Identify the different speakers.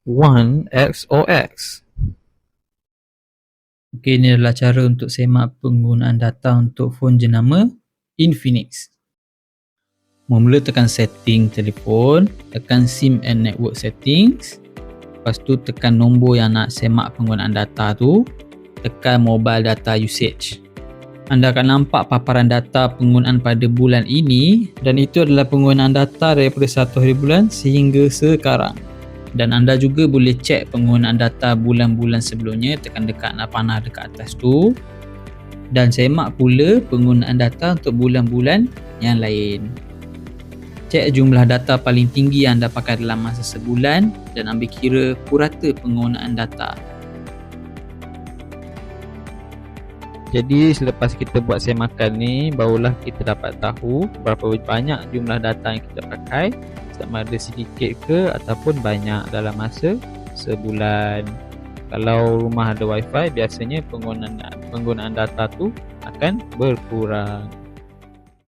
Speaker 1: One XOX. Okey, ini adalah cara untuk semak penggunaan data untuk phone jenama Infinix. Mula tekan setting telefon, tekan SIM and network settings. Lepas tu tekan nombor yang nak semak penggunaan data tu, tekan mobile data usage. Anda akan nampak paparan data penggunaan pada bulan ini, dan itu adalah penggunaan data daripada 1 hari bulan sehingga sekarang. Dan anda juga boleh cek penggunaan data bulan-bulan sebelumnya, tekan dekat panah dekat atas tu, dan semak pula penggunaan data untuk bulan-bulan yang lain. Cek jumlah data paling tinggi yang anda pakai dalam masa sebulan dan ambil kira purata penggunaan data. Jadi selepas kita buat semakan ni, barulah kita dapat tahu berapa banyak jumlah data yang kita pakai, sama ada sedikit ke ataupun banyak dalam masa sebulan. Kalau rumah ada wifi, biasanya penggunaan data tu akan berkurang.